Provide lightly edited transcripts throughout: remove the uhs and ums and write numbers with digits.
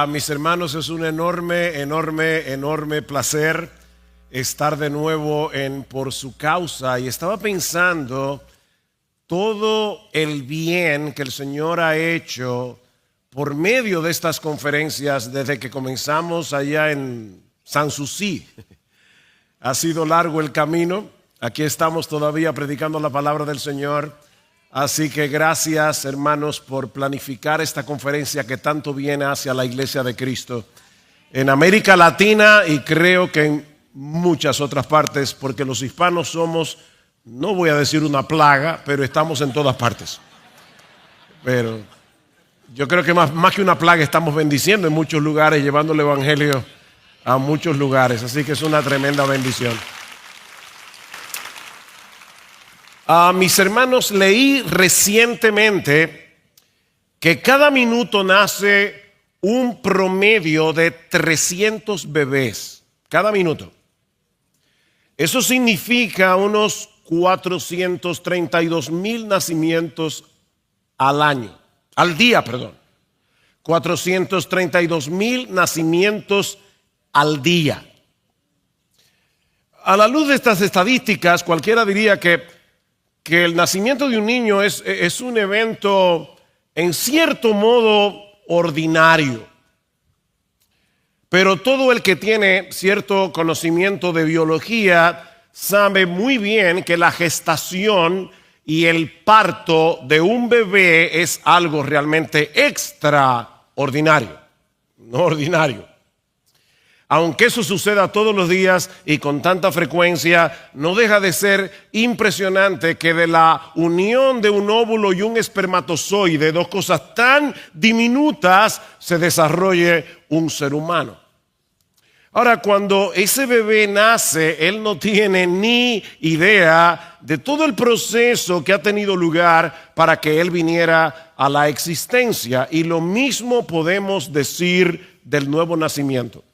Mis hermanos, es un enorme placer estar de nuevo por su causa. Y estaba pensando todo el bien que el Señor ha hecho por medio de estas conferencias desde que comenzamos allá en Sanssouci. Ha sido largo el camino. Aquí estamos todavía predicando la palabra del Señor. Así que gracias, hermanos, por planificar esta conferencia que tanto viene hacia la Iglesia de Cristo en América Latina y creo que en muchas otras partes, porque los hispanos somos, no voy a decir una plaga, pero estamos en todas partes. Pero yo creo que más que una plaga estamos bendiciendo en muchos lugares, llevando el evangelio a muchos lugares. Así que es una tremenda bendición. Mis hermanos, leí recientemente que cada minuto nace un promedio de 300 bebés. Cada minuto. Eso significa unos 432,000 nacimientos al día. 432,000 nacimientos al día. A la luz de estas estadísticas, cualquiera diría que el nacimiento de un niño es un evento en cierto modo ordinario. Pero todo el que tiene cierto conocimiento de biología sabe muy bien que la gestación y el parto de un bebé es algo realmente extraordinario, no ordinario. Aunque eso suceda todos los días y con tanta frecuencia, no deja de ser impresionante que de la unión de un óvulo y un espermatozoide, dos cosas tan diminutas, se desarrolle un ser humano. Ahora, cuando ese bebé nace, él no tiene ni idea de todo el proceso que ha tenido lugar para que él viniera a la existencia. Y lo mismo podemos decir del nuevo nacimiento.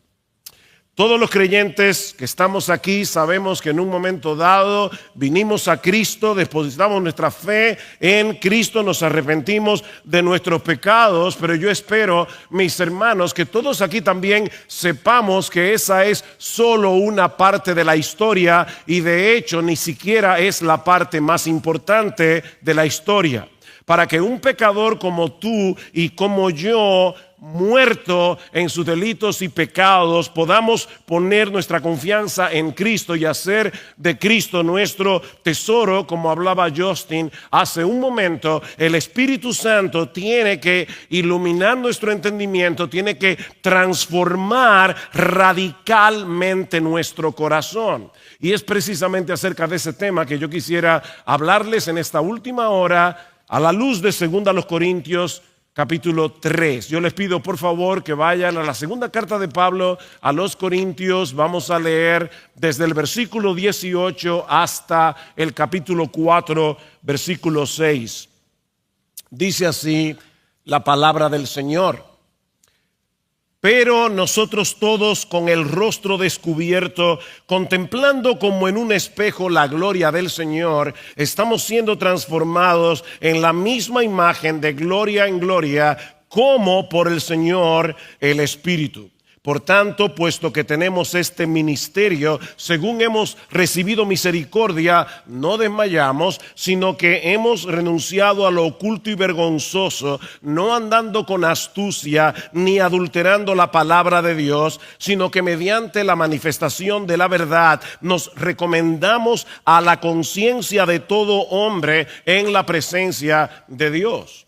Todos los creyentes que estamos aquí sabemos que en un momento dado vinimos a Cristo, depositamos nuestra fe en Cristo, nos arrepentimos de nuestros pecados, pero yo espero, mis hermanos, que todos aquí también sepamos que esa es solo una parte de la historia y de hecho ni siquiera es la parte más importante de la historia. Para que un pecador como tú y como yo, muerto en sus delitos y pecados, podamos poner nuestra confianza en Cristo y hacer de Cristo nuestro tesoro, como hablaba Justin hace un momento. El Espíritu Santo tiene que iluminar nuestro entendimiento, tiene que transformar radicalmente nuestro corazón. Y es precisamente acerca de ese tema que yo quisiera hablarles en esta última hora a la luz de 2 Corintios capítulo 3. Yo les pido por favor que vayan a la segunda carta de Pablo a los Corintios. Vamos a leer desde el versículo 18 hasta el capítulo 4, versículo 6. Dice así la palabra del Señor. Pero nosotros todos con el rostro descubierto, contemplando como en un espejo la gloria del Señor, estamos siendo transformados en la misma imagen de gloria en gloria, como por el Señor el Espíritu. Por tanto, puesto que tenemos este ministerio, según hemos recibido misericordia, no desmayamos, sino que hemos renunciado a lo oculto y vergonzoso, no andando con astucia ni adulterando la palabra de Dios, sino que mediante la manifestación de la verdad nos recomendamos a la conciencia de todo hombre en la presencia de Dios.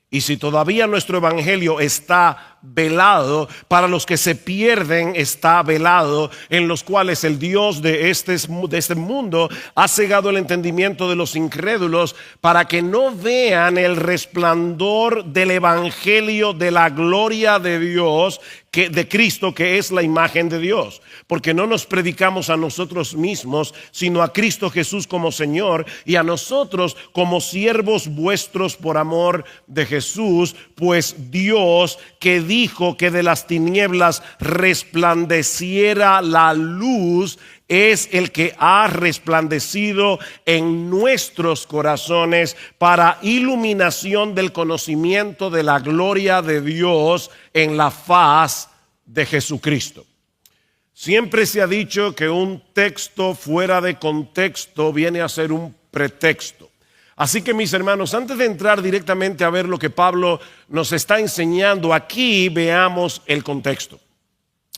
Y si todavía nuestro evangelio está velado, para los que se pierden está velado, en los cuales el Dios de este mundo ha cegado el entendimiento de los incrédulos para que no vean el resplandor del evangelio de la gloria de Dios, de Cristo, que es la imagen de Dios. Porque no nos predicamos a nosotros mismos, sino a Cristo Jesús como Señor y a nosotros como siervos vuestros por amor de Jesús, pues Dios, que dijo que de las tinieblas resplandeciera la luz, es el que ha resplandecido en nuestros corazones para iluminación del conocimiento de la gloria de Dios en la faz de Jesucristo. Siempre se ha dicho que un texto fuera de contexto viene a ser un pretexto. Así que, mis hermanos, antes de entrar directamente a ver lo que Pablo nos está enseñando aquí, veamos el contexto.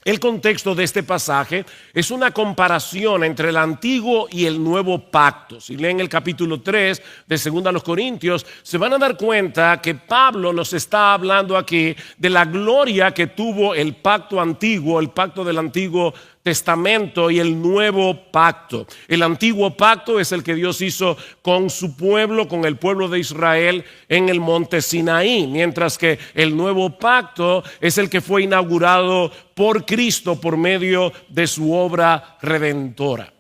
El contexto de este pasaje es una comparación entre el antiguo y el nuevo pacto. Si leen el capítulo 3 de 2 Corintios, se van a dar cuenta que Pablo nos está hablando aquí de la gloria que tuvo el pacto antiguo, el pacto del Antiguo Testamento y el nuevo pacto. El antiguo pacto es el que Dios hizo con su pueblo, con el pueblo de Israel en el monte Sinaí, mientras que el nuevo pacto es el que fue inaugurado por Cristo por medio de su obra redentora.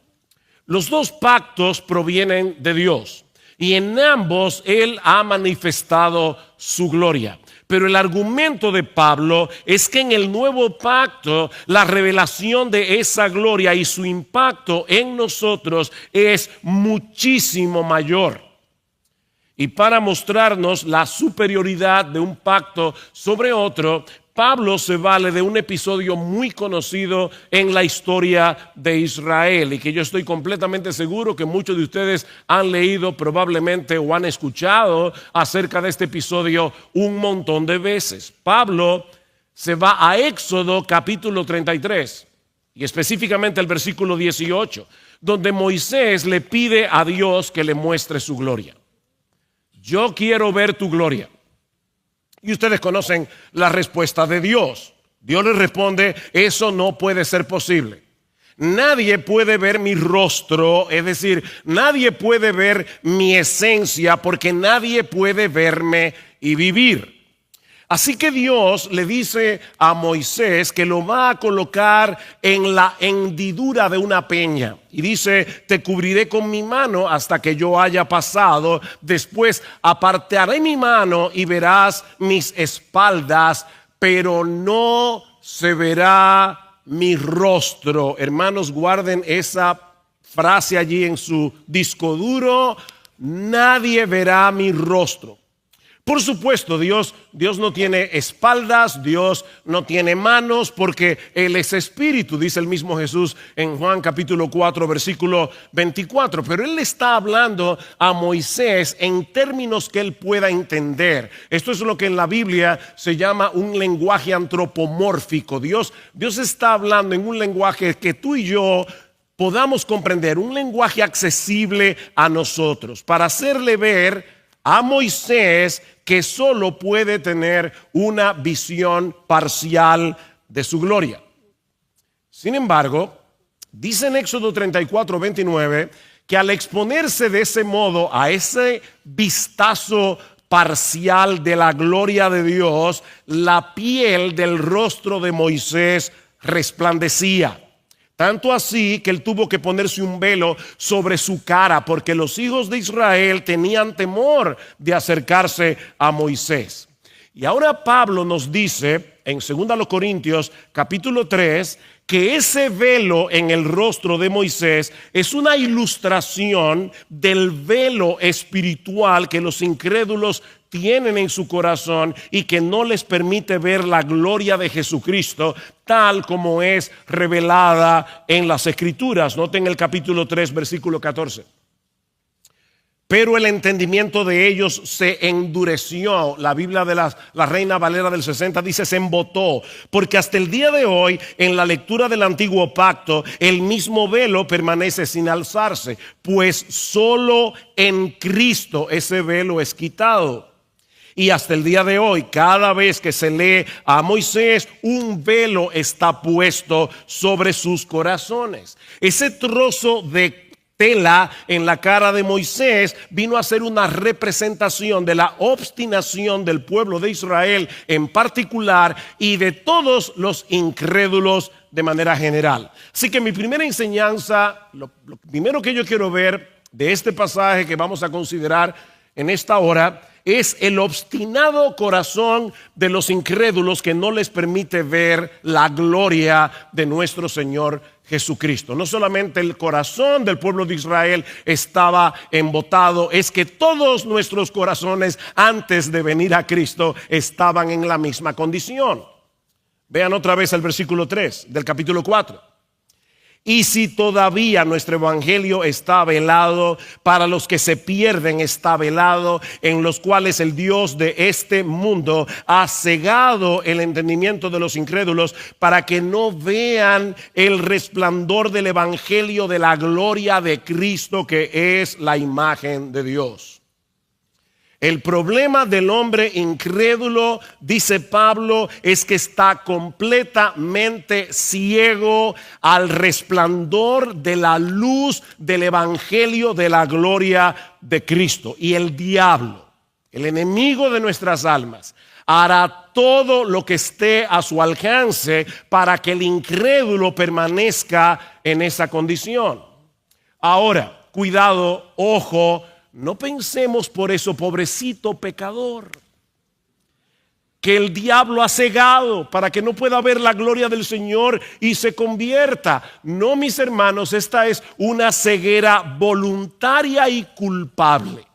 Los dos pactos provienen de Dios y en ambos Él ha manifestado su gloria. Pero el argumento de Pablo es que en el nuevo pacto la revelación de esa gloria y su impacto en nosotros es muchísimo mayor. Y para mostrarnos la superioridad de un pacto sobre otro, Pablo se vale de un episodio muy conocido en la historia de Israel y que yo estoy completamente seguro que muchos de ustedes han leído probablemente o han escuchado acerca de este episodio un montón de veces. Pablo se va a Éxodo capítulo 33 y específicamente el versículo 18, donde Moisés le pide a Dios que le muestre su gloria. Yo quiero ver tu gloria. Y ustedes conocen la respuesta de Dios. Dios le responde, eso no puede ser posible. Nadie puede ver mi rostro, es decir, nadie puede ver mi esencia porque nadie puede verme y vivir. Así que Dios le dice a Moisés que lo va a colocar en la hendidura de una peña. Y dice, te cubriré con mi mano hasta que yo haya pasado. Después apartaré mi mano y verás mis espaldas, pero no se verá mi rostro. Hermanos, guarden esa frase allí en su disco duro. Nadie verá mi rostro. Por supuesto, Dios no tiene espaldas, Dios no tiene manos, porque Él es espíritu, dice el mismo Jesús en Juan capítulo 4, versículo 24. Pero Él le está hablando a Moisés en términos que él pueda entender. Esto es lo que en la Biblia se llama un lenguaje antropomórfico. Dios está hablando en un lenguaje que tú y yo podamos comprender, un lenguaje accesible a nosotros, para hacerle ver a Moisés que solo puede tener una visión parcial de su gloria. Sin embargo, dice en Éxodo 34, 29, que al exponerse de ese modo a ese vistazo parcial de la gloria de Dios, la piel del rostro de Moisés resplandecía. Tanto así que él tuvo que ponerse un velo sobre su cara porque los hijos de Israel tenían temor de acercarse a Moisés. Y ahora Pablo nos dice en 2 Corintios capítulo 3 que ese velo en el rostro de Moisés es una ilustración del velo espiritual que los incrédulos tienen en su corazón y que no les permite ver la gloria de Jesucristo tal como es revelada en las Escrituras. Noten el capítulo 3, versículo 14. Pero el entendimiento de ellos se endureció. La Biblia de la Reina Valera del 60 dice se embotó. Porque hasta el día de hoy, en la lectura del Antiguo Pacto, el mismo velo permanece sin alzarse. Pues solo en Cristo ese velo es quitado. Y hasta el día de hoy, cada vez que se lee a Moisés, un velo está puesto sobre sus corazones. Ese trozo de tela en la cara de Moisés vino a ser una representación de la obstinación del pueblo de Israel en particular y de todos los incrédulos de manera general. Así que mi primera enseñanza, lo primero que yo quiero ver de este pasaje que vamos a considerar en esta hora, es el obstinado corazón de los incrédulos que no les permite ver la gloria de nuestro Señor Jesucristo. No solamente el corazón del pueblo de Israel estaba embotado, es que todos nuestros corazones antes de venir a Cristo estaban en la misma condición. Vean otra vez el versículo 3 del capítulo 4. Y si todavía nuestro evangelio está velado, para los que se pierden está velado, en los cuales el Dios de este mundo ha cegado el entendimiento de los incrédulos para que no vean el resplandor del evangelio de la gloria de Cristo, que es la imagen de Dios. El problema del hombre incrédulo, dice Pablo, es que está completamente ciego al resplandor de la luz del evangelio de la gloria de Cristo. Y el diablo, el enemigo de nuestras almas, hará todo lo que esté a su alcance para que el incrédulo permanezca en esa condición. Ahora, cuidado, ojo. No pensemos por eso, pobrecito pecador, que el diablo ha cegado para que no pueda ver la gloria del Señor y se convierta. No, mis hermanos, esta es una ceguera voluntaria y culpable.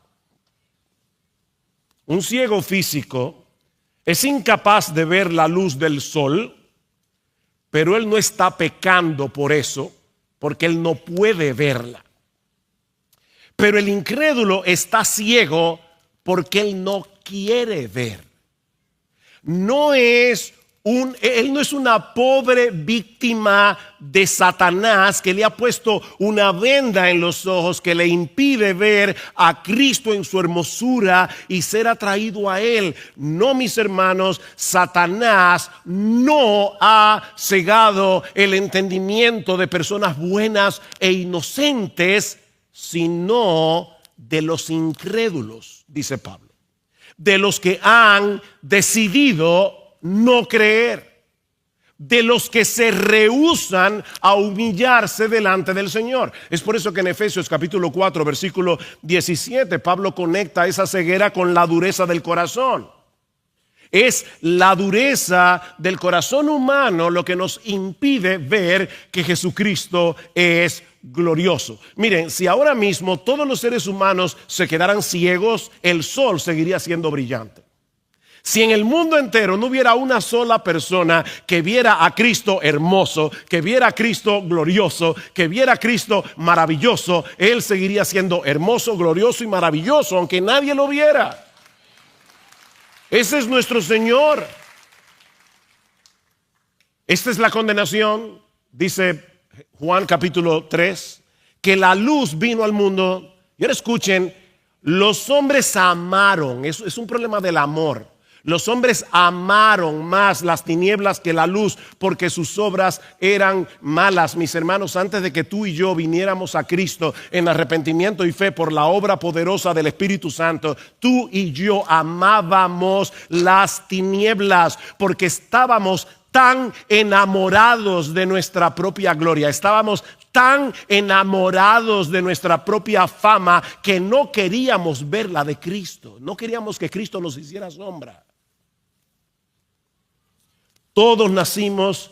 Un ciego físico es incapaz de ver la luz del sol, pero él no está pecando por eso, porque él no puede verla. Pero el incrédulo está ciego porque él no quiere ver. Él no es una pobre víctima de Satanás que le ha puesto una venda en los ojos que le impide ver a Cristo en su hermosura y ser atraído a él. No, mis hermanos, Satanás no ha cegado el entendimiento de personas buenas e inocentes, sino de los incrédulos, dice Pablo, de los que han decidido no creer, de los que se rehúsan a humillarse delante del Señor. Es por eso que en Efesios capítulo 4 versículo 17 Pablo conecta esa ceguera con la dureza del corazón. Es la dureza del corazón humano lo que nos impide ver que Jesucristo es glorioso. Miren, si ahora mismo todos los seres humanos se quedaran ciegos, el sol seguiría siendo brillante. Si en el mundo entero no hubiera una sola persona que viera a Cristo hermoso, que viera a Cristo glorioso, que viera a Cristo maravilloso, Él seguiría siendo hermoso, glorioso y maravilloso, aunque nadie lo viera. Ese es nuestro Señor. Esta es la condenación, dice Juan capítulo 3, que la luz vino al mundo. Y ahora escuchen, los hombres amaron, es un problema del amor. Los hombres amaron más las tinieblas que la luz porque sus obras eran malas. Mis hermanos, antes de que tú y yo viniéramos a Cristo en arrepentimiento y fe por la obra poderosa del Espíritu Santo, tú y yo amábamos las tinieblas porque estábamos tan enamorados de nuestra propia gloria, estábamos tan enamorados de nuestra propia fama que no queríamos ver la de Cristo, no queríamos que Cristo nos hiciera sombra. Todos nacimos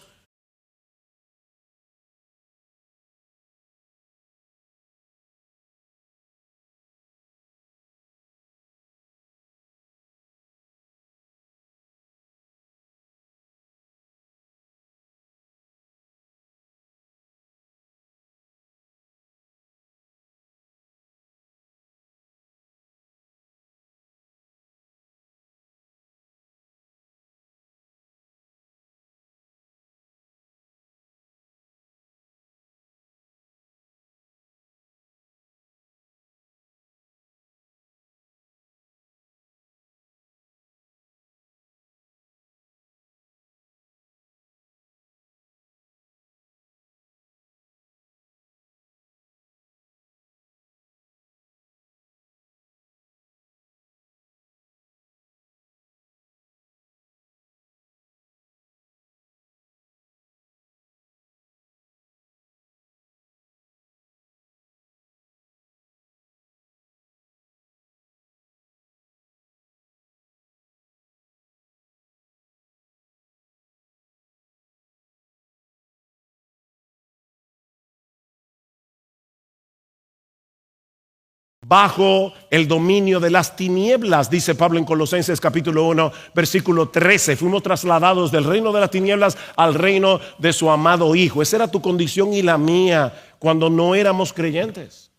bajo el dominio de las tinieblas, dice Pablo en Colosenses capítulo 1, versículo 13. Fuimos trasladados del reino de las tinieblas al reino de su amado Hijo. Esa era tu condición y la mía cuando no éramos creyentes.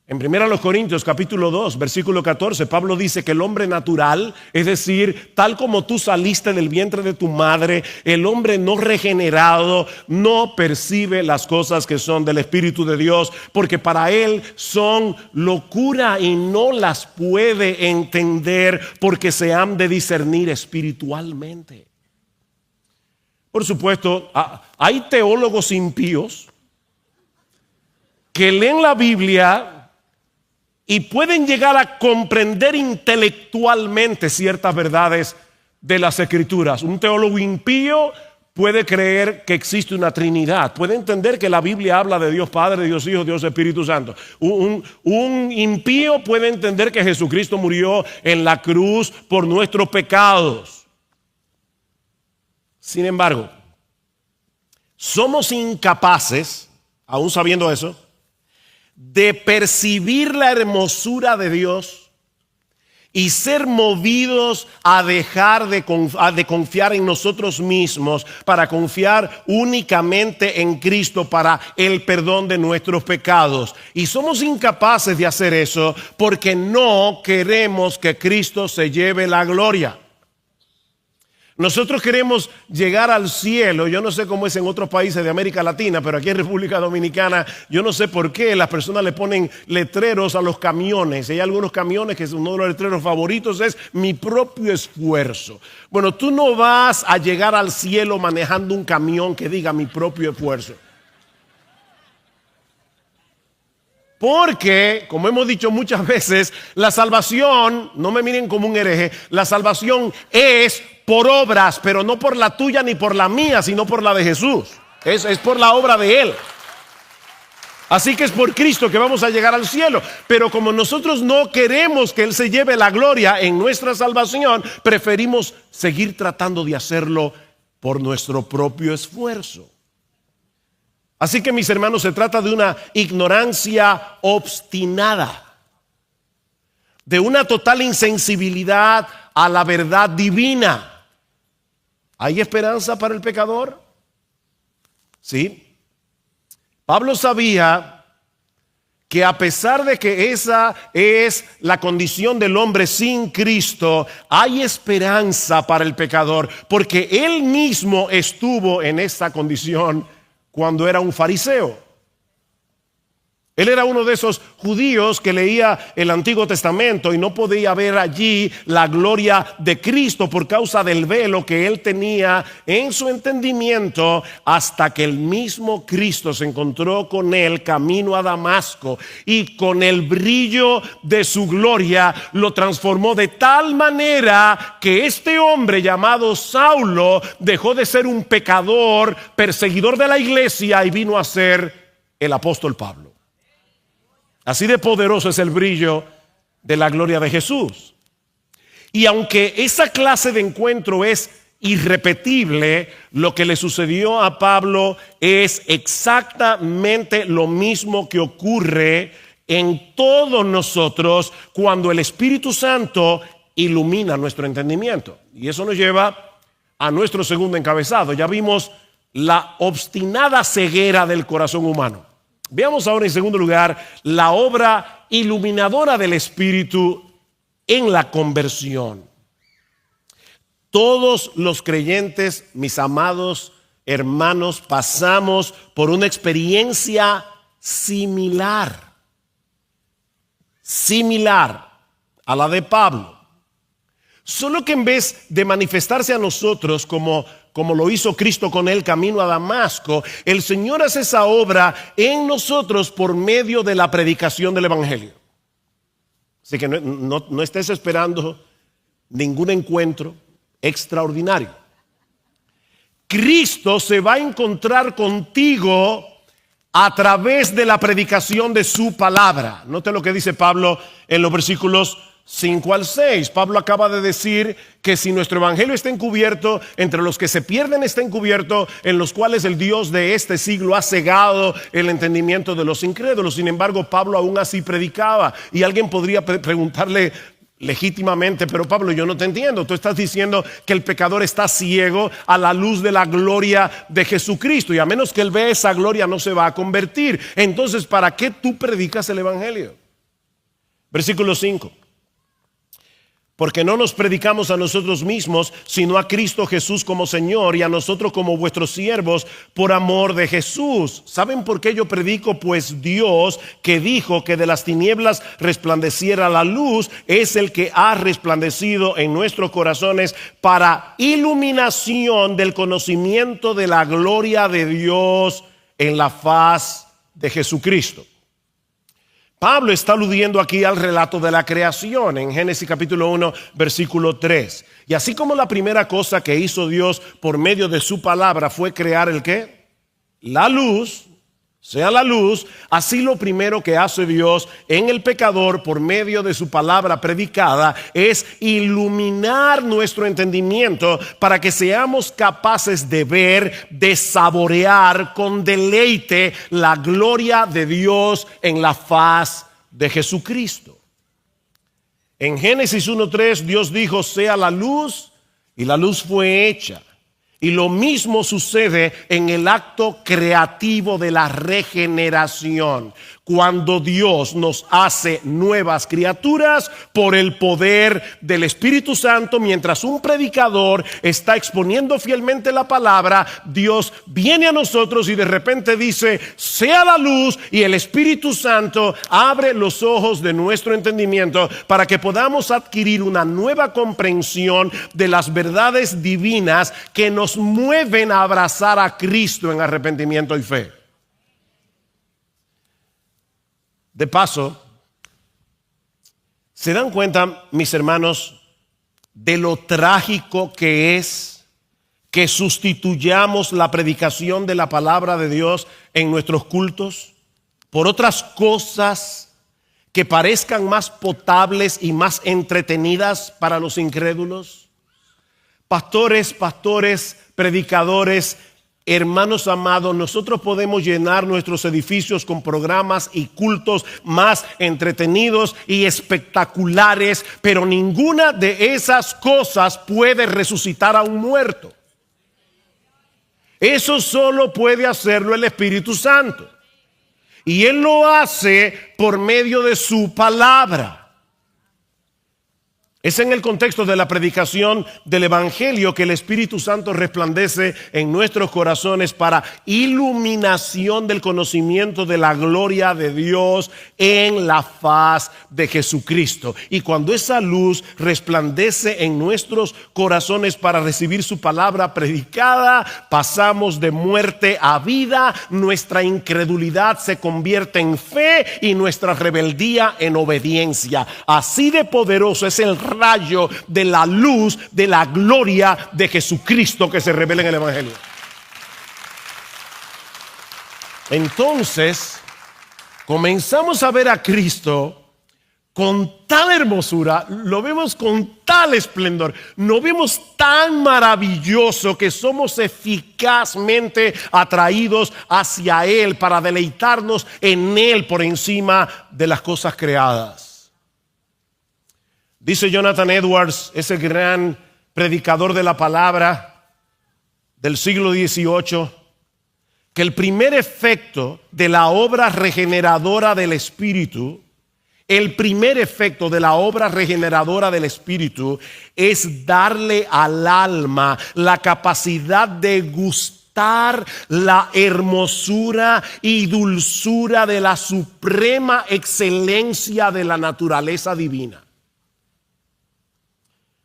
En 1 Corintios capítulo 2, versículo 14, Pablo dice que el hombre natural, es decir, tal como tú saliste del vientre de tu madre, el hombre no regenerado no percibe las cosas que son del Espíritu de Dios, porque para él son locura y no las puede entender porque se han de discernir espiritualmente. Por supuesto, hay teólogos impíos que leen la Biblia y pueden llegar a comprender intelectualmente ciertas verdades de las Escrituras. Un teólogo impío puede creer que existe una Trinidad, puede entender que la Biblia habla de Dios Padre, Dios Hijo, Dios Espíritu Santo. Un impío puede entender que Jesucristo murió en la cruz por nuestros pecados. Sin embargo, somos incapaces, aún sabiendo eso, de percibir la hermosura de Dios y ser movidos a dejar de confiar en nosotros mismos para confiar únicamente en Cristo para el perdón de nuestros pecados. Y somos incapaces de hacer eso porque no queremos que Cristo se lleve la gloria. Nosotros queremos llegar al cielo. Yo no sé cómo es en otros países de América Latina, pero aquí en República Dominicana yo no sé por qué las personas le ponen letreros a los camiones. Hay algunos camiones que uno de los letreros favoritos es mi propio esfuerzo. Bueno, tú no vas a llegar al cielo manejando un camión que diga mi propio esfuerzo. Porque, como hemos dicho muchas veces, la salvación, no me miren como un hereje, la salvación es por obras, pero no por la tuya ni por la mía, sino por la de Jesús. Es por la obra de Él. Así que es por Cristo que vamos a llegar al cielo. Pero como nosotros no queremos que Él se lleve la gloria en nuestra salvación, preferimos seguir tratando de hacerlo por nuestro propio esfuerzo. Así que, mis hermanos, se trata de una ignorancia obstinada, de una total insensibilidad a la verdad divina. ¿Hay esperanza para el pecador? Sí. Pablo sabía que a pesar de que esa es la condición del hombre sin Cristo, hay esperanza para el pecador, porque él mismo estuvo en esa condición cuando era un fariseo. Él era uno de esos judíos que leía el Antiguo Testamento y no podía ver allí la gloria de Cristo por causa del velo que él tenía en su entendimiento, hasta que el mismo Cristo se encontró con él camino a Damasco y con el brillo de su gloria lo transformó de tal manera que este hombre llamado Saulo dejó de ser un pecador, perseguidor de la iglesia, y vino a ser el apóstol Pablo. Así de poderoso es el brillo de la gloria de Jesús. Y aunque esa clase de encuentro es irrepetible, lo que le sucedió a Pablo es exactamente lo mismo que ocurre en todos nosotros cuando el Espíritu Santo ilumina nuestro entendimiento. Y eso nos lleva a nuestro segundo encabezado. Ya vimos la obstinada ceguera del corazón humano. Veamos ahora en segundo lugar la obra iluminadora del Espíritu en la conversión. Todos los creyentes, mis amados hermanos, pasamos por una experiencia similar a la de Pablo. Solo que en vez de manifestarse a nosotros como lo hizo Cristo con él camino a Damasco, el Señor hace esa obra en nosotros por medio de la predicación del Evangelio. Así que no estés esperando ningún encuentro extraordinario. Cristo se va a encontrar contigo a través de la predicación de su palabra. Note lo que dice Pablo en los versículos 5 al 6. Pablo acaba de decir que si nuestro evangelio está encubierto, entre los que se pierden está encubierto, en los cuales el Dios de este siglo ha cegado el entendimiento de los incrédulos. Sin embargo, Pablo aún así predicaba. Y alguien podría preguntarle legítimamente: pero Pablo, yo no te entiendo. Tú estás diciendo que el pecador está ciego a la luz de la gloria de Jesucristo, y a menos que él vea esa gloria no se va a convertir. Entonces, ¿para qué tú predicas el evangelio? Versículo 5. Porque no nos predicamos a nosotros mismos, sino a Cristo Jesús como Señor, y a nosotros como vuestros siervos por amor de Jesús. ¿Saben por qué yo predico? Pues Dios, que dijo que de las tinieblas resplandeciera la luz, es el que ha resplandecido en nuestros corazones para iluminación del conocimiento de la gloria de Dios en la faz de Jesucristo. Pablo está aludiendo aquí al relato de la creación en Génesis capítulo 1, versículo 3. Y así como la primera cosa que hizo Dios por medio de su palabra fue crear ¿el qué? La luz, sea la luz, así lo primero que hace Dios en el pecador por medio de su palabra predicada es iluminar nuestro entendimiento para que seamos capaces de ver, de saborear con deleite la gloria de Dios en la faz de Jesucristo. En Génesis 1:3 Dios dijo: sea la luz, y la luz fue hecha. Y lo mismo sucede en el acto creativo de la regeneración, cuando Dios nos hace nuevas criaturas por el poder del Espíritu Santo. Mientras un predicador está exponiendo fielmente la palabra, Dios viene a nosotros y de repente dice: sea la luz, y el Espíritu Santo abre los ojos de nuestro entendimiento para que podamos adquirir una nueva comprensión de las verdades divinas que nos mueven a abrazar a Cristo en arrepentimiento y fe. De paso, ¿se dan cuenta, mis hermanos, de lo trágico que es que sustituyamos la predicación de la palabra de Dios en nuestros cultos por otras cosas que parezcan más potables y más entretenidas para los incrédulos? Pastores, predicadores, hermanos amados, nosotros podemos llenar nuestros edificios con programas y cultos más entretenidos y espectaculares, pero ninguna de esas cosas puede resucitar a un muerto. Eso solo puede hacerlo el Espíritu Santo, y Él lo hace por medio de su palabra. Es en el contexto de la predicación del Evangelio que el Espíritu Santo resplandece en nuestros corazones para iluminación del conocimiento de la gloria de Dios en la faz de Jesucristo. Y cuando esa luz resplandece en nuestros corazones para recibir su palabra predicada, pasamos de muerte a vida, nuestra incredulidad se convierte en fe y nuestra rebeldía en obediencia. Así de poderoso es el rayo de la luz de la gloria de Jesucristo que se revela en el Evangelio. Entonces comenzamos a ver a Cristo con tal hermosura, lo vemos con tal esplendor, lo vemos tan maravilloso que somos eficazmente atraídos hacia Él para deleitarnos en Él por encima de las cosas creadas. Dice Jonathan Edwards, ese gran predicador de la palabra del siglo XVIII, que el primer efecto de la obra regeneradora del Espíritu, es darle al alma la capacidad de gustar la hermosura y dulzura de la suprema excelencia de la naturaleza divina.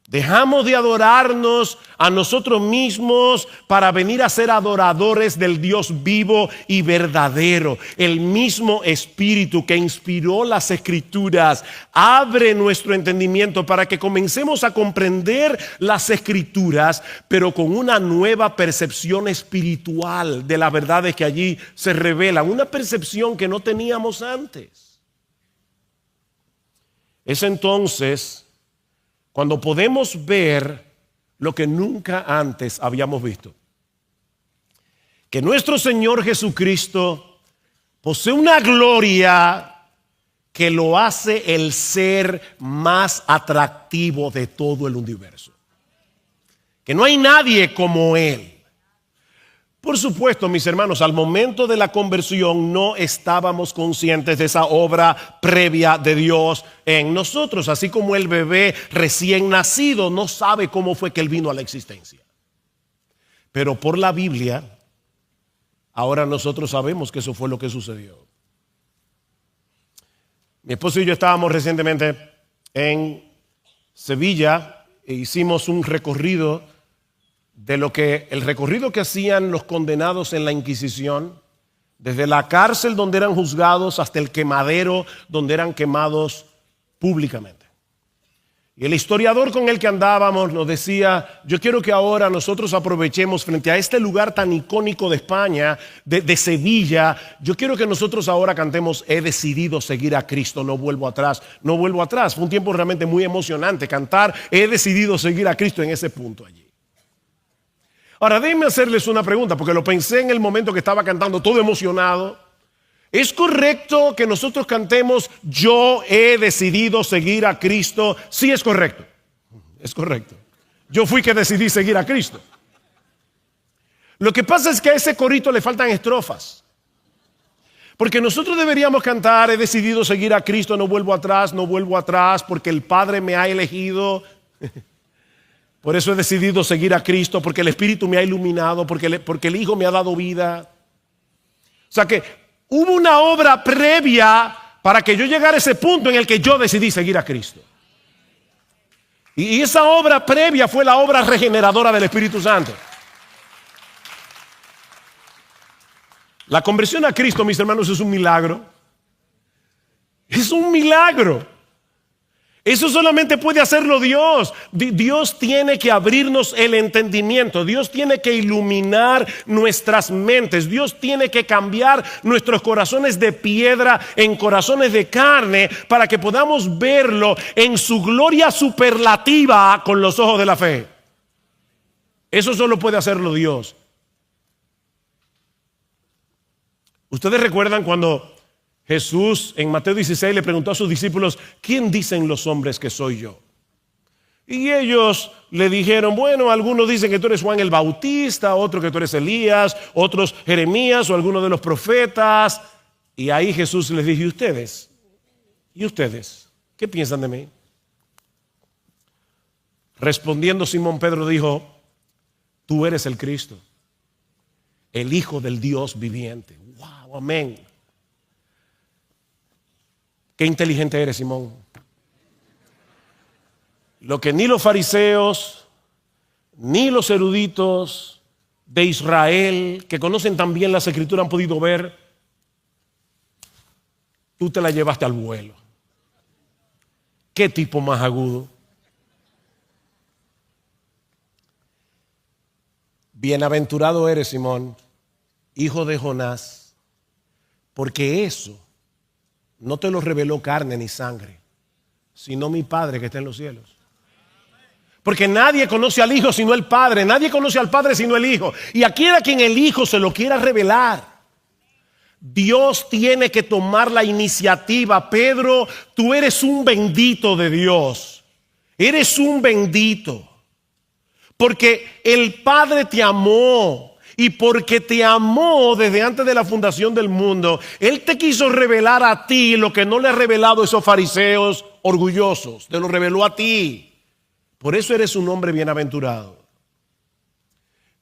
Dejamos de adorarnos a nosotros mismos para venir a ser adoradores del Dios vivo y verdadero. El mismo Espíritu que inspiró las Escrituras abre nuestro entendimiento para que comencemos a comprender las Escrituras, pero con una nueva percepción espiritual de las verdades que allí se revelan, una percepción que no teníamos antes. Es entonces cuando podemos ver lo que nunca antes habíamos visto. Que nuestro Señor Jesucristo posee una gloria que lo hace el ser más atractivo de todo el universo. Que no hay nadie como Él. Por supuesto, mis hermanos, al momento de la conversión no estábamos conscientes de esa obra previa de Dios en nosotros, así como el bebé recién nacido no sabe cómo fue que él vino a la existencia. Pero por la Biblia, ahora nosotros sabemos que eso fue lo que sucedió. Mi esposo y yo estábamos recientemente en Sevilla e hicimos un recorrido de el recorrido que hacían los condenados en la Inquisición, desde la cárcel donde eran juzgados hasta el quemadero donde eran quemados públicamente. Y el historiador con el que andábamos nos decía: yo quiero que ahora nosotros aprovechemos frente a este lugar tan icónico de España, de Sevilla, yo quiero que nosotros ahora cantemos: he decidido seguir a Cristo, no vuelvo atrás, no vuelvo atrás. Fue un tiempo realmente muy emocionante cantar he decidido seguir a Cristo en ese punto allí. Ahora, déjenme hacerles una pregunta, porque lo pensé en el momento que estaba cantando, todo emocionado. ¿Es correcto que nosotros cantemos yo he decidido seguir a Cristo? Sí, es correcto. Es correcto. Yo fui que decidí seguir a Cristo. Lo que pasa es que a ese corito le faltan estrofas. Porque nosotros deberíamos cantar he decidido seguir a Cristo, no vuelvo atrás, porque el Padre me ha elegido. Por eso he decidido seguir a Cristo, porque el Espíritu me ha iluminado, porque el Hijo me ha dado vida. O sea que hubo una obra previa para que yo llegara a ese punto en el que yo decidí seguir a Cristo. Y esa obra previa fue la obra regeneradora del Espíritu Santo. La conversión a Cristo, mis hermanos, es un milagro. Es un milagro. Eso solamente puede hacerlo Dios. Dios tiene que abrirnos el entendimiento. Dios tiene que iluminar nuestras mentes. Dios tiene que cambiar nuestros corazones de piedra en corazones de carne para que podamos verlo en su gloria superlativa con los ojos de la fe. Eso solo puede hacerlo Dios. ¿Ustedes recuerdan cuando Jesús en Mateo 16 le preguntó a sus discípulos: ¿quién dicen los hombres que soy yo? Y ellos le dijeron: bueno, algunos dicen que tú eres Juan el Bautista, otros que tú eres Elías, otros Jeremías o alguno de los profetas. Y ahí Jesús les dijo: ¿y ustedes? ¿Y ustedes? ¿Qué piensan de mí? Respondiendo Simón Pedro dijo: tú eres el Cristo, el Hijo del Dios viviente. ¡Wow! Amén. Qué inteligente eres, Simón. Lo que ni los fariseos, ni los eruditos de Israel, que conocen tan bien las Escrituras, han podido ver, tú te la llevaste al vuelo. Qué tipo más agudo. Bienaventurado eres, Simón, hijo de Jonás, porque eso no te lo reveló carne ni sangre, sino mi Padre que está en los cielos. Porque nadie conoce al Hijo sino el Padre. Nadie conoce al Padre sino el Hijo. Y a quien el Hijo se lo quiera revelar. Dios tiene que tomar la iniciativa. Pedro, tú eres un bendito de Dios. Eres un bendito. Porque el Padre te amó. Y porque te amó desde antes de la fundación del mundo, Él te quiso revelar a ti lo que no le ha revelado a esos fariseos orgullosos. Te lo reveló a ti. Por eso eres un hombre bienaventurado.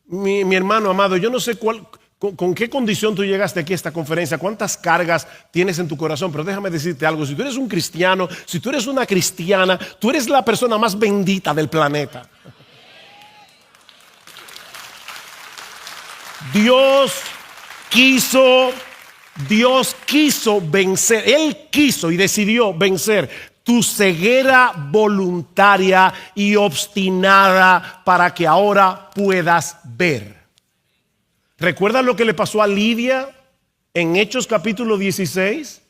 Mi hermano amado, yo no sé con qué condición tú llegaste aquí a esta conferencia, cuántas cargas tienes en tu corazón, pero déjame decirte algo. Si tú eres un cristiano, si tú eres una cristiana, tú eres la persona más bendita del planeta. Dios quiso vencer, Él quiso y decidió vencer tu ceguera voluntaria y obstinada para que ahora puedas ver. ¿Recuerdas lo que le pasó a Lidia en Hechos capítulo 16?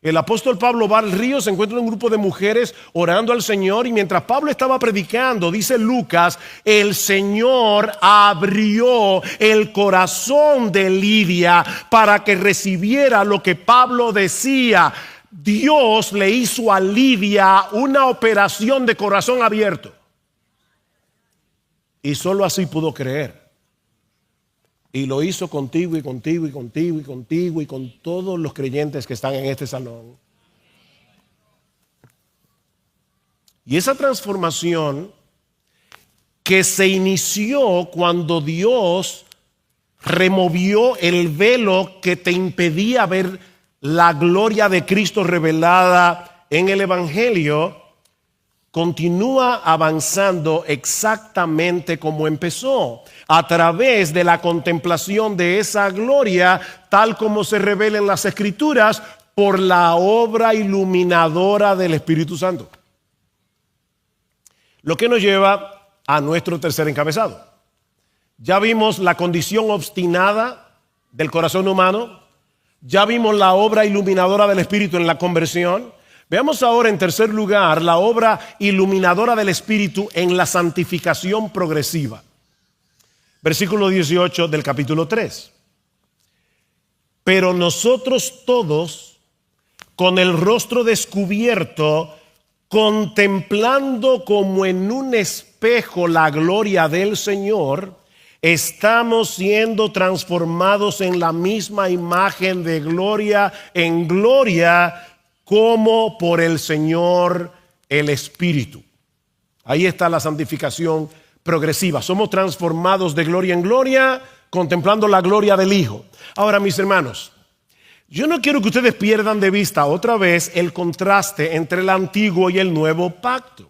El apóstol Pablo va al río, se encuentra un grupo de mujeres orando al Señor y mientras Pablo estaba predicando, dice Lucas, el Señor abrió el corazón de Lidia para que recibiera lo que Pablo decía. Dios le hizo a Lidia una operación de corazón abierto. Y solo así pudo creer. Y lo hizo contigo y contigo y contigo y contigo y con todos los creyentes que están en este salón. Y esa transformación que se inició cuando Dios removió el velo que te impedía ver la gloria de Cristo revelada en el Evangelio, continúa avanzando exactamente como empezó, a través de la contemplación de esa gloria, tal como se revela en las Escrituras, por la obra iluminadora del Espíritu Santo. Lo que nos lleva a nuestro tercer encabezado. Ya vimos la condición obstinada del corazón humano, ya vimos la obra iluminadora del Espíritu en la conversión. Veamos ahora en tercer lugar la obra iluminadora del Espíritu en la santificación progresiva. Versículo 18 del capítulo 3. Pero nosotros todos, con el rostro descubierto, contemplando como en un espejo la gloria del Señor, estamos siendo transformados en la misma imagen de gloria en gloria, como por el Señor el Espíritu. Ahí está la santificación progresiva. Somos transformados de gloria en gloria, contemplando la gloria del Hijo. Ahora, mis hermanos, yo no quiero que ustedes pierdan de vista otra vez el contraste entre el antiguo y el nuevo pacto.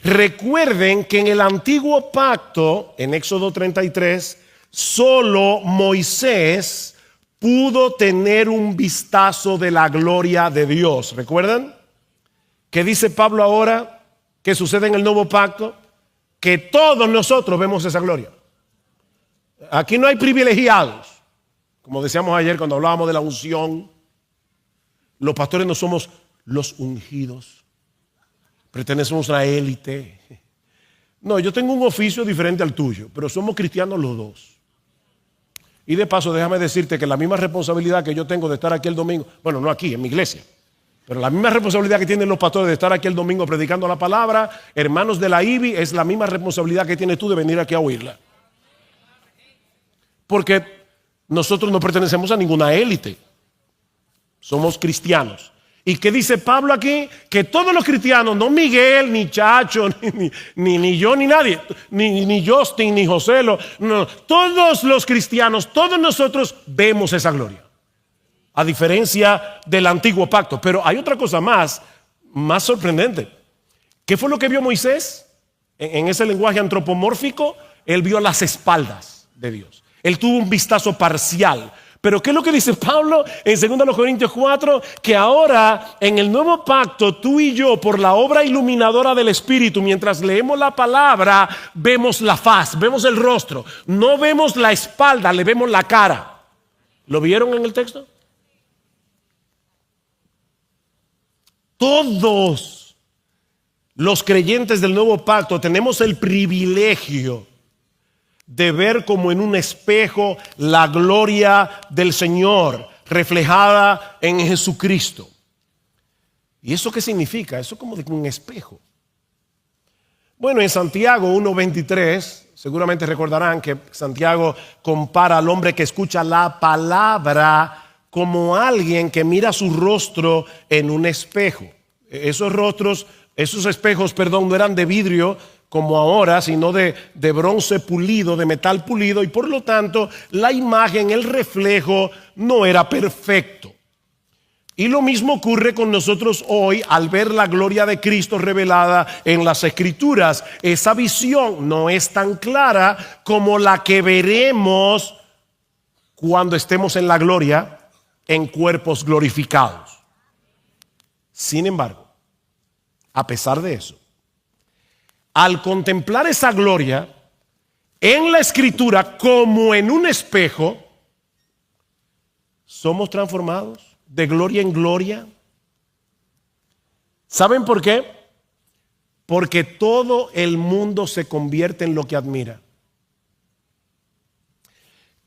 Recuerden que en el antiguo pacto, en Éxodo 33, solo Moisés pudo tener un vistazo de la gloria de Dios. ¿Recuerdan? ¿Qué dice Pablo ahora? ¿Qué sucede en el nuevo pacto? Que todos nosotros vemos esa gloria. Aquí no hay privilegiados. Como decíamos ayer cuando hablábamos de la unción, los pastores no somos los ungidos. Pertenecemos a una élite. No, yo tengo un oficio diferente al tuyo, pero somos cristianos los dos. Y de paso, déjame decirte que la misma responsabilidad que yo tengo de estar aquí el domingo, bueno, no aquí, en mi iglesia, pero la misma responsabilidad que tienen los pastores de estar aquí el domingo predicando la palabra, hermanos de la IBI, es la misma responsabilidad que tienes tú de venir aquí a oírla. Porque nosotros no pertenecemos a ninguna élite, somos cristianos. ¿Y qué dice Pablo aquí? Que todos los cristianos, no Miguel, ni Chacho, ni yo, ni nadie, ni Justin, ni José, no, todos los cristianos, todos nosotros vemos esa gloria. A diferencia del antiguo pacto. Pero hay otra cosa más sorprendente. ¿Qué fue lo que vio Moisés? En ese lenguaje antropomórfico, él vio las espaldas de Dios. Él tuvo un vistazo parcial. Pero ¿qué es lo que dice Pablo en 2 Corintios 4? Que ahora en el nuevo pacto tú y yo, por la obra iluminadora del Espíritu, mientras leemos la palabra, vemos la faz, vemos el rostro. No vemos la espalda, le vemos la cara. ¿Lo vieron en el texto? Todos los creyentes del nuevo pacto tenemos el privilegio de ver como en un espejo la gloria del Señor reflejada en Jesucristo. ¿Y eso qué significa? Eso como de un espejo. Bueno, en Santiago 1:23, seguramente recordarán que Santiago compara al hombre que escucha la palabra como alguien que mira su rostro en un espejo. Esos espejos, no eran de vidrio como ahora, sino de bronce pulido, de metal pulido, y por lo tanto la imagen, el reflejo no era perfecto. Y lo mismo ocurre con nosotros hoy al ver la gloria de Cristo revelada en las Escrituras. Esa visión no es tan clara como la que veremos cuando estemos en la gloria en cuerpos glorificados. Sin embargo, a pesar de eso, al contemplar esa gloria en la Escritura como en un espejo, somos transformados de gloria en gloria. ¿Saben por qué? Porque todo el mundo se convierte en lo que admira.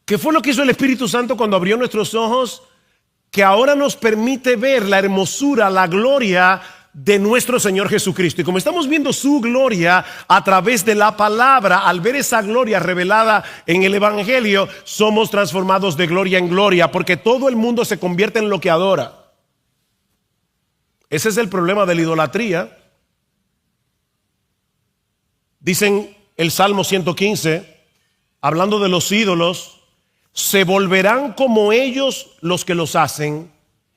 ¿Qué fue lo que hizo el Espíritu Santo cuando abrió nuestros ojos? Que ahora nos permite ver la hermosura, la gloria de nuestro Señor Jesucristo. Y como estamos viendo su gloria a través de la palabra, al ver esa gloria revelada en el Evangelio, somos transformados de gloria en gloria, porque todo el mundo se convierte en lo que adora. Ese es el problema de la idolatría. Dicen el Salmo 115, hablando de los ídolos: se volverán como ellos los que los hacen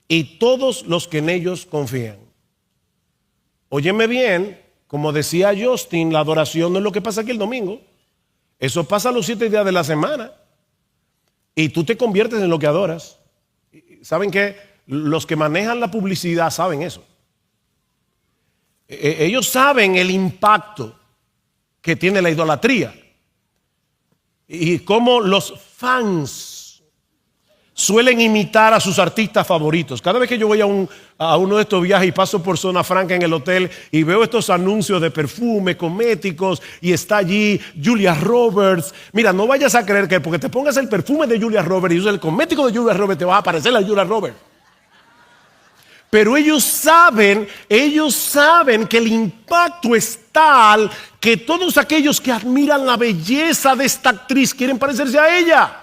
y todos los que en ellos confían. Óyeme bien, como decía Justin, la adoración no es lo que pasa aquí el domingo. Eso pasa los 7 días de la semana. Y tú te conviertes en lo que adoras. ¿Saben qué? Los que manejan la publicidad saben eso. Ellos saben el impacto que tiene la idolatría. Y cómo los fans suelen imitar a sus artistas favoritos. Cada vez que yo voy a uno de estos viajes y paso por Zona Franca en el hotel y veo estos anuncios de perfume, cosméticos, y está allí Julia Roberts. Mira, no vayas a creer que porque te pongas el perfume de Julia Roberts y uses el cosmético de Julia Roberts te va a aparecer la Julia Roberts. Pero ellos saben que el impacto es tal que todos aquellos que admiran la belleza de esta actriz quieren parecerse a ella.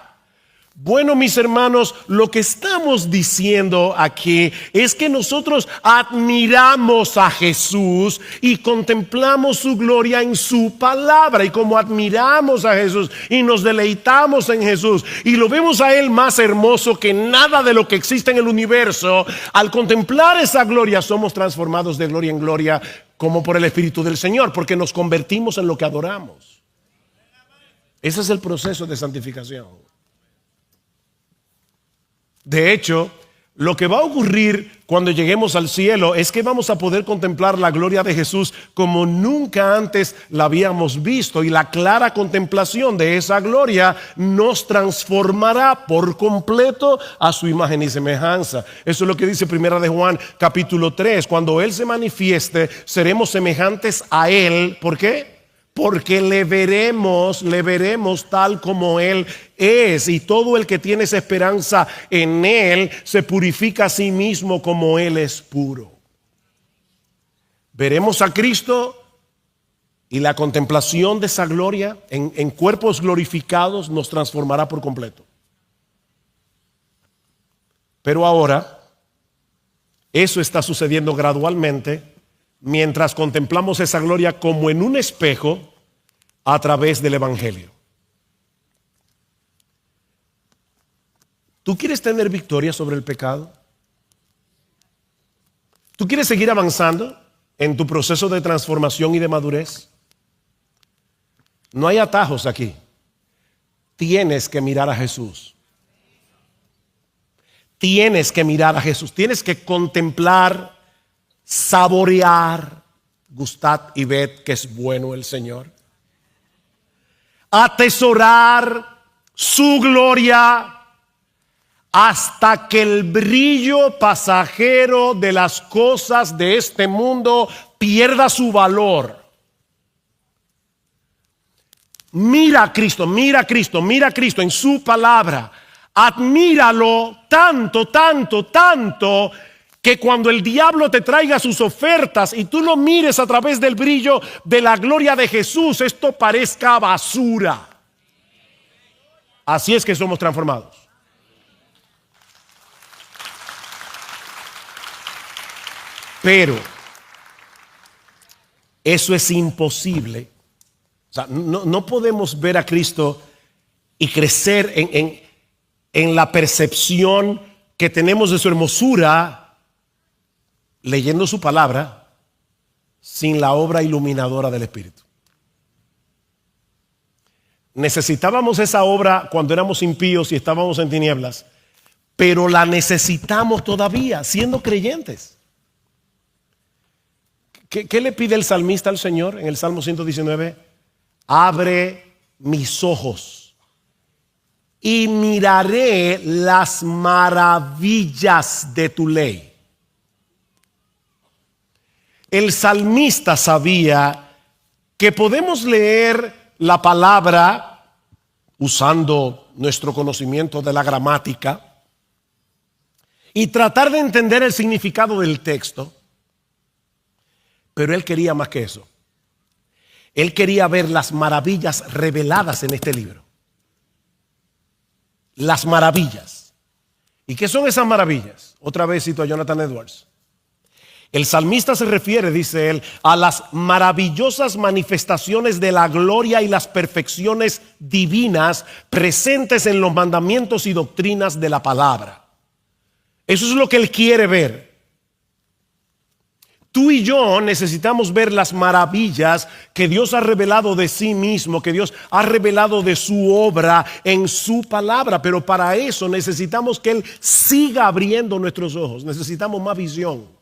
Bueno, mis hermanos, lo que estamos diciendo aquí es que nosotros admiramos a Jesús y contemplamos su gloria en su palabra. Y como admiramos a Jesús y nos deleitamos en Jesús y lo vemos a Él más hermoso que nada de lo que existe en el universo, al contemplar esa gloria somos transformados de gloria en gloria como por el Espíritu del Señor, porque nos convertimos en lo que adoramos. Ese es el proceso de santificación. De hecho, lo que va a ocurrir cuando lleguemos al cielo es que vamos a poder contemplar la gloria de Jesús como nunca antes la habíamos visto, y la clara contemplación de esa gloria nos transformará por completo a su imagen y semejanza. Eso es lo que dice Primera de Juan capítulo 3. Cuando Él se manifieste, seremos semejantes a Él. ¿Por qué? Porque le veremos tal como Él es, y todo el que tiene esa esperanza en Él se purifica a sí mismo como Él es puro. Veremos a Cristo, y la contemplación de esa gloria en cuerpos glorificados nos transformará por completo. Pero ahora, eso está sucediendo gradualmente mientras contemplamos esa gloria como en un espejo a través del Evangelio. ¿Tú quieres tener victoria sobre el pecado? ¿Tú quieres seguir avanzando en tu proceso de transformación y de madurez? No hay atajos aquí. Tienes que mirar a Jesús. Tienes que mirar a Jesús. Tienes que contemplar, saborear, gustad y ved que es bueno el Señor. Atesorar su gloria hasta que el brillo pasajero de las cosas de este mundo pierda su valor. Mira a Cristo, mira a Cristo, mira a Cristo en su palabra. Admíralo tanto, tanto, tanto, que cuando el diablo te traiga sus ofertas y tú lo mires a través del brillo de la gloria de Jesús, esto parezca basura. Así es que somos transformados. Pero eso es imposible. O sea, no podemos ver a Cristo y crecer en la percepción que tenemos de su hermosura leyendo su palabra sin la obra iluminadora del Espíritu. Necesitábamos esa obra cuando éramos impíos y estábamos en tinieblas, pero la necesitamos todavía siendo creyentes. ¿Qué le pide el salmista al Señor en el Salmo 119? Abre mis ojos y miraré las maravillas de tu ley. El salmista sabía que podemos leer la palabra usando nuestro conocimiento de la gramática y tratar de entender el significado del texto, pero él quería más que eso. Él quería ver las maravillas reveladas en este libro. Las maravillas. ¿Y qué son esas maravillas? Otra vez cito a Jonathan Edwards. El salmista se refiere, dice él, a las maravillosas manifestaciones de la gloria y las perfecciones divinas presentes en los mandamientos y doctrinas de la palabra. Eso es lo que él quiere ver. Tú y yo necesitamos ver las maravillas que Dios ha revelado de sí mismo, que Dios ha revelado de su obra en su palabra. Pero para eso necesitamos que Él siga abriendo nuestros ojos. Necesitamos más visión.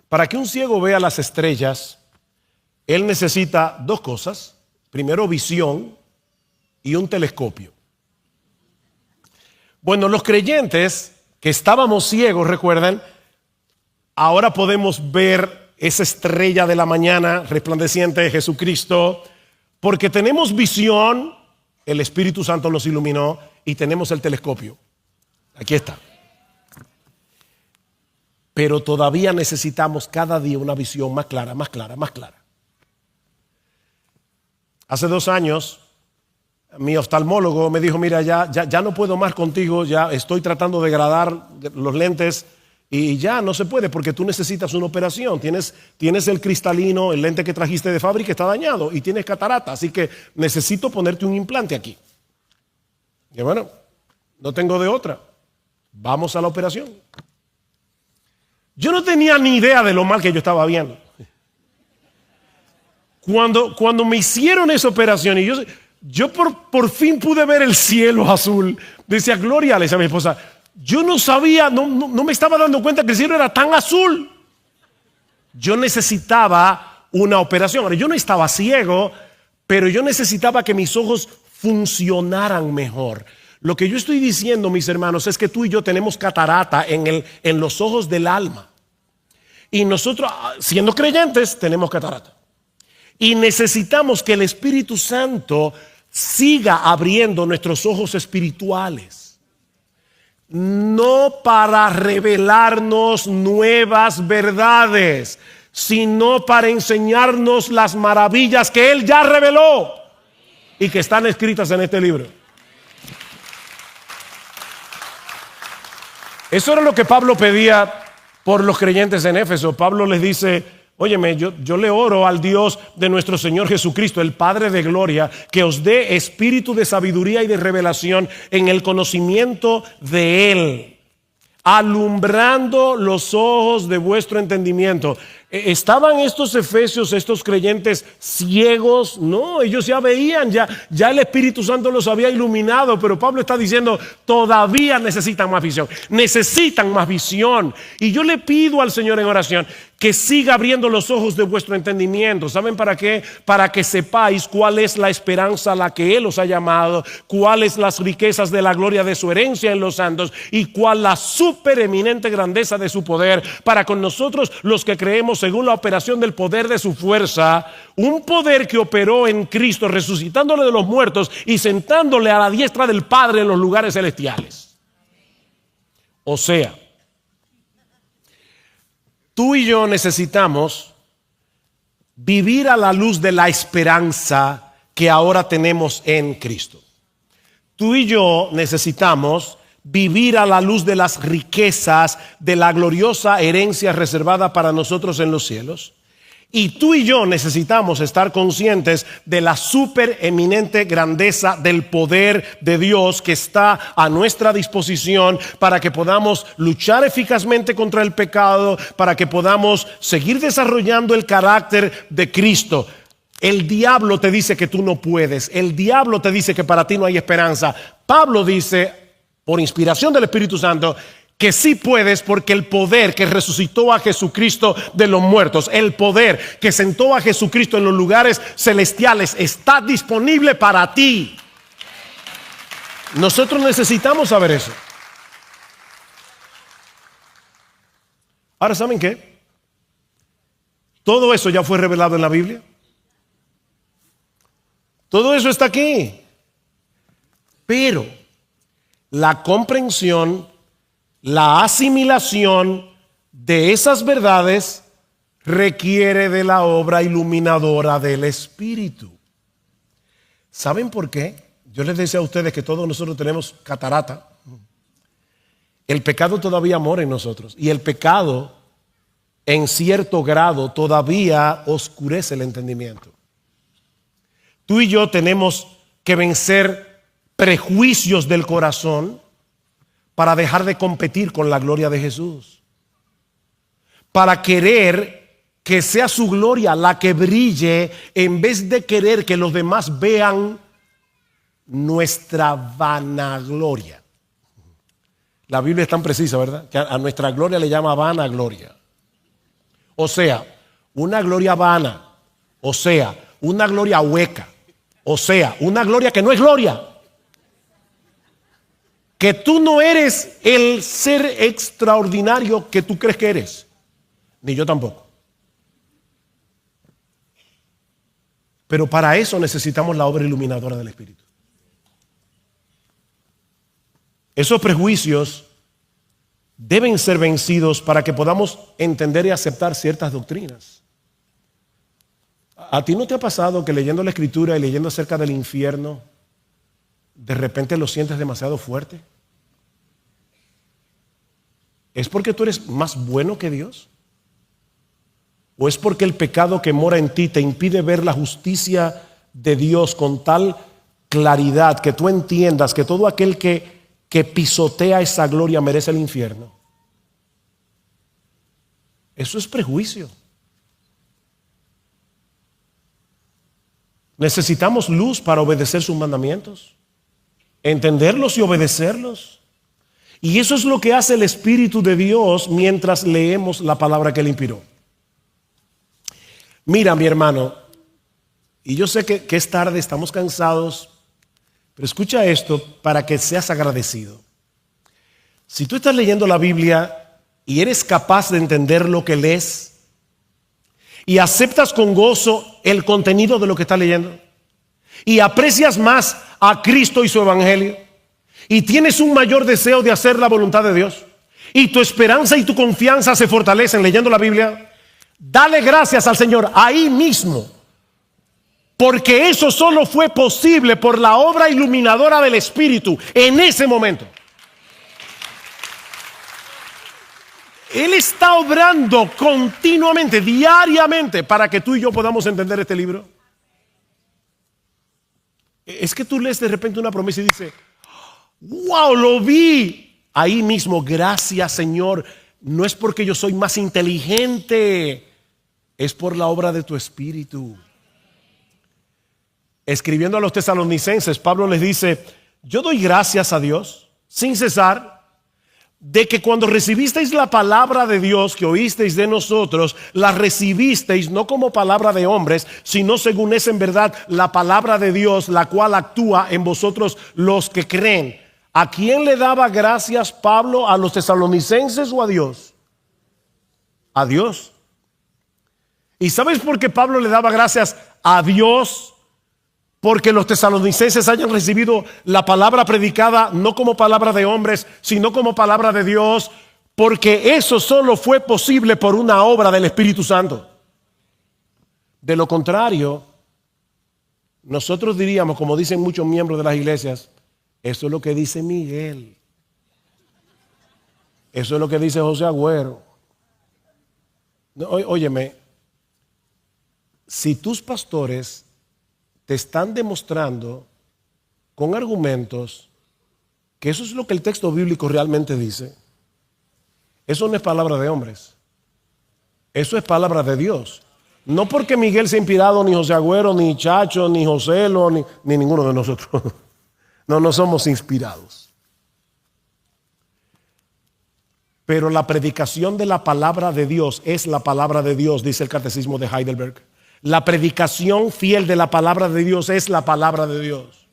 Para que un ciego vea las estrellas, él necesita dos cosas. Primero, visión y un telescopio. Bueno, los creyentes que estábamos ciegos, recuerdan, ahora podemos ver esa estrella de la mañana resplandeciente de Jesucristo, porque tenemos visión, el Espíritu Santo nos iluminó, y tenemos el telescopio. Aquí está. Pero todavía necesitamos cada día una visión más clara, más clara, más clara. Hace 2 años, mi oftalmólogo me dijo, mira, ya no puedo más contigo, ya estoy tratando de degradar los lentes y ya no se puede porque tú necesitas una operación. Tienes el cristalino, el lente que trajiste de fábrica está dañado y tienes catarata, así que necesito ponerte un implante aquí. Y bueno, no tengo de otra. Vamos a la operación. Yo no tenía ni idea de lo mal que yo estaba viendo. Cuando me hicieron esa operación y yo por fin pude ver el cielo azul, decía, gloria, le decía a mi esposa, yo no sabía, no me estaba dando cuenta que el cielo era tan azul. Yo necesitaba una operación. Ahora, yo no estaba ciego, pero yo necesitaba que mis ojos funcionaran mejor. Lo que yo estoy diciendo, mis hermanos, es que tú y yo tenemos catarata en los ojos del alma. Y nosotros, siendo creyentes, tenemos catarata. Y necesitamos que el Espíritu Santo siga abriendo nuestros ojos espirituales. No para revelarnos nuevas verdades, sino para enseñarnos las maravillas que Él ya reveló y que están escritas en este libro. Eso era lo que Pablo pedía por los creyentes en Éfeso. Pablo les dice, óyeme, yo le oro al Dios de nuestro Señor Jesucristo, el Padre de gloria, que os dé espíritu de sabiduría y de revelación en el conocimiento de Él, alumbrando los ojos de vuestro entendimiento. ¿Estaban estos efesios, estos creyentes ciegos? No, ellos ya veían, ya el Espíritu Santo los había iluminado, pero Pablo está diciendo, todavía necesitan más visión, necesitan más visión. Y yo le pido al Señor en oración que siga abriendo los ojos de vuestro entendimiento. ¿Saben para qué? Para que sepáis cuál es la esperanza a la que Él os ha llamado, cuáles las riquezas de la gloria de su herencia en los santos y cuál la supereminente grandeza de su poder para con nosotros los que creemos según la operación del poder de su fuerza, un poder que operó en Cristo resucitándole de los muertos y sentándole a la diestra del Padre en los lugares celestiales. O sea, tú y yo necesitamos vivir a la luz de la esperanza que ahora tenemos en Cristo. Tú y yo necesitamos vivir a la luz de las riquezas de la gloriosa herencia reservada para nosotros en los cielos. Y tú y yo necesitamos estar conscientes de la supereminente grandeza del poder de Dios que está a nuestra disposición para que podamos luchar eficazmente contra el pecado, para que podamos seguir desarrollando el carácter de Cristo. El diablo te dice que tú no puedes. El diablo te dice que para ti no hay esperanza. Pablo dice, por inspiración del Espíritu Santo, que sí puedes, porque el poder que resucitó a Jesucristo de los muertos, el poder que sentó a Jesucristo en los lugares celestiales está disponible para ti. Nosotros necesitamos saber eso. Ahora, ¿saben qué? Todo eso ya fue revelado en la Biblia. Todo eso está aquí. Pero la comprensión, la asimilación de esas verdades requiere de la obra iluminadora del Espíritu. ¿Saben por qué? Yo les decía a ustedes que todos nosotros tenemos catarata. El pecado todavía mora en nosotros. Y el pecado, en cierto grado, todavía oscurece el entendimiento. Tú y yo tenemos que vencer prejuicios del corazón para dejar de competir con la gloria de Jesús. Para querer que sea su gloria la que brille en vez de querer que los demás vean nuestra vanagloria. La Biblia es tan precisa, ¿verdad? Que a nuestra gloria le llama vanagloria. O sea, una gloria vana. O sea, una gloria hueca. O sea, una gloria que no es gloria. Que tú no eres el ser extraordinario que tú crees que eres. Ni yo tampoco. Pero para eso necesitamos la obra iluminadora del Espíritu. Esos prejuicios deben ser vencidos para que podamos entender y aceptar ciertas doctrinas. ¿A ti no te ha pasado que leyendo la Escritura y leyendo acerca del infierno, de repente lo sientes demasiado fuerte? ¿Es porque tú eres más bueno que Dios? ¿O es porque el pecado que mora en ti te impide ver la justicia de Dios con tal claridad que tú entiendas que todo aquel que pisotea esa gloria merece el infierno? Eso es prejuicio. Necesitamos luz para obedecer sus mandamientos, entenderlos y obedecerlos. Y eso es lo que hace el Espíritu de Dios mientras leemos la palabra que Él inspiró. Mira, mi hermano, y yo sé que es tarde, estamos cansados, pero escucha esto para que seas agradecido. Si tú estás leyendo la Biblia y eres capaz de entender lo que lees y aceptas con gozo el contenido de lo que estás leyendo y aprecias más a Cristo y su Evangelio y tienes un mayor deseo de hacer la voluntad de Dios y tu esperanza y tu confianza se fortalecen leyendo la Biblia, dale gracias al Señor ahí mismo, porque eso solo fue posible por la obra iluminadora del Espíritu en ese momento. Él está obrando continuamente, diariamente, para que tú y yo podamos entender este libro. Es que tú lees de repente una promesa y dices, wow, lo vi. Ahí mismo, gracias Señor. No es porque yo soy más inteligente, es por la obra de tu Espíritu. Escribiendo a los tesalonicenses, Pablo les dice, yo doy gracias a Dios sin cesar de que cuando recibisteis la palabra de Dios que oísteis de nosotros, la recibisteis no como palabra de hombres, sino según es en verdad la palabra de Dios, la cual actúa en vosotros los que creen. ¿A quién le daba gracias Pablo? ¿A los tesalonicenses o a Dios? A Dios. ¿Y sabes por qué Pablo le daba gracias a Dios? Porque los tesalonicenses hayan recibido la palabra predicada no como palabra de hombres, sino como palabra de Dios, porque eso solo fue posible por una obra del Espíritu Santo. De lo contrario, nosotros diríamos, como dicen muchos miembros de las iglesias, eso es lo que dice Miguel, eso es lo que dice José Agüero. No, óyeme, si tus pastores te están demostrando con argumentos que eso es lo que el texto bíblico realmente dice, eso no es palabra de hombres, eso es palabra de Dios. No porque Miguel sea inspirado, ni José Agüero, ni Chacho, ni Joselo, ni ninguno de nosotros. No somos inspirados. Pero la predicación de la palabra de Dios es la palabra de Dios, dice el Catecismo de Heidelberg. La predicación fiel de la palabra de Dios es la palabra de Dios.